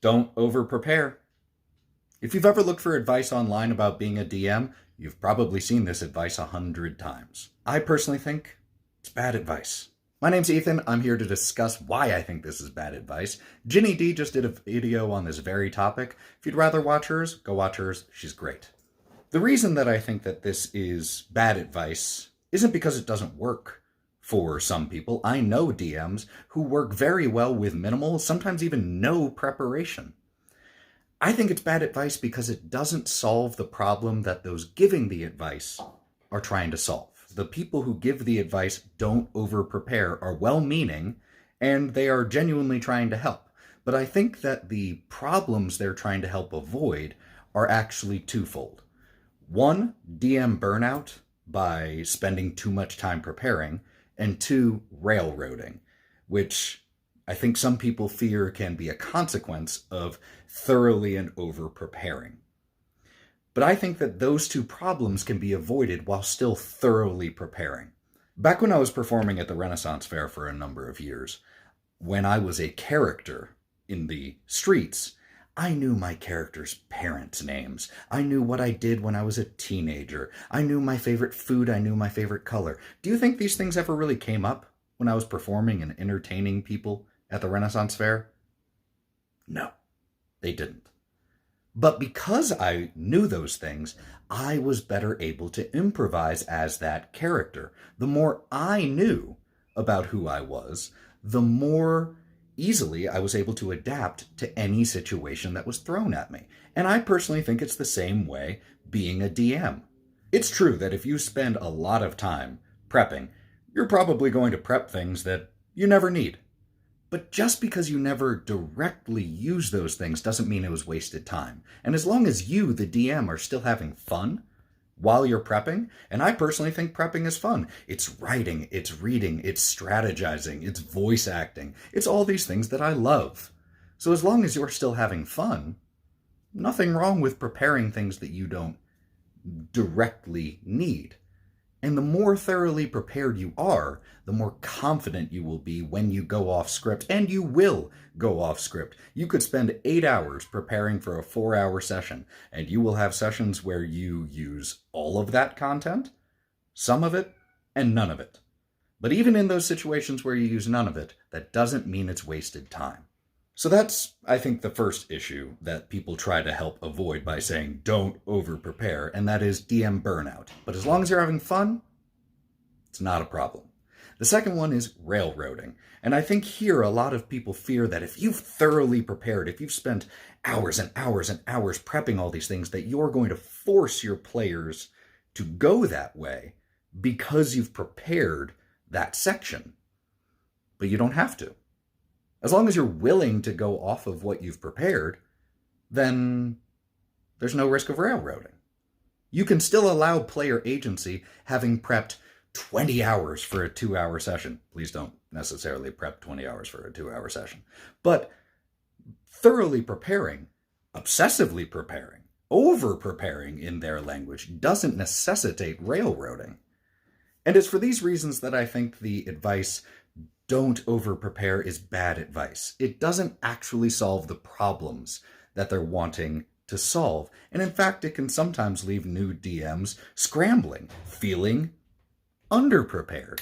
Don't over-prepare. If you've ever looked for advice online about being a DM, you've probably seen this advice 100 times. I personally think it's bad advice. My name's Ethan. I'm here to discuss why I think this is bad advice. Ginny D just did a video on this very topic. If you'd rather watch hers, go watch hers. She's great. The reason that I think that this is bad advice isn't because it doesn't work for some people. I know DMs who work very well with minimal, sometimes even no preparation. I think it's bad advice because it doesn't solve the problem that those giving the advice are trying to solve. The people who give the advice don't over-prepare, are well-meaning, and they are genuinely trying to help. But I think that the problems they're trying to help avoid are actually twofold. One, DM burnout by spending too much time preparing, and two, railroading, which I think some people fear can be a consequence of thoroughly and over-preparing. But I think that those two problems can be avoided while still thoroughly preparing. Back when I was performing at the Renaissance Fair for a number of years, when I was a character in the streets, I knew my character's parents' names. I knew what I did when I was a teenager. I knew my favorite food. I knew my favorite color. Do you think these things ever really came up when I was performing and entertaining people at the Renaissance Fair? No, they didn't. But because I knew those things, I was better able to improvise as that character. The more I knew about who I was, the more easily I was able to adapt to any situation that was thrown at me. And I personally think it's the same way being a DM. It's true that if you spend a lot of time prepping, you're probably going to prep things that you never need. But just because you never directly use those things doesn't mean it was wasted time. And as long as you, the DM, are still having fun while you're prepping, and I personally think prepping is fun. It's writing, it's reading, it's strategizing, it's voice acting. It's all these things that I love. So as long as you're still having fun, nothing wrong with preparing things that you don't directly need. And the more thoroughly prepared you are, the more confident you will be when you go off script, and you will go off script. You could spend 8 hours preparing for a 4-hour session, and you will have sessions where you use all of that content, some of it, and none of it. But even in those situations where you use none of it, that doesn't mean it's wasted time. So that's, I think, the first issue that people try to help avoid by saying don't over-prepare, and that is DM burnout. But as long as you're having fun, it's not a problem. The second one is railroading. And I think here a lot of people fear that if you've thoroughly prepared, if you've spent hours and hours and hours prepping all these things, that you're going to force your players to go that way because you've prepared that section. But you don't have to. As long as you're willing to go off of what you've prepared, then there's no risk of railroading. You can still allow player agency having prepped 20 hours for a 2-hour session. Please don't necessarily prep 20 hours for a 2-hour session. But thoroughly preparing, obsessively preparing, over-preparing in their language doesn't necessitate railroading. And it's for these reasons that I think the advice don't over-prepare is bad advice. It doesn't actually solve the problems that they're wanting to solve. And in fact, it can sometimes leave new DMs scrambling, feeling underprepared.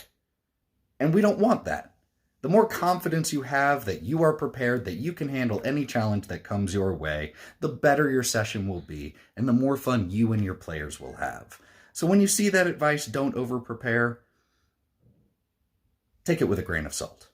And we don't want that. The more confidence you have that you are prepared, that you can handle any challenge that comes your way, the better your session will be, and the more fun you and your players will have. So when you see that advice, don't over-prepare, take it with a grain of salt.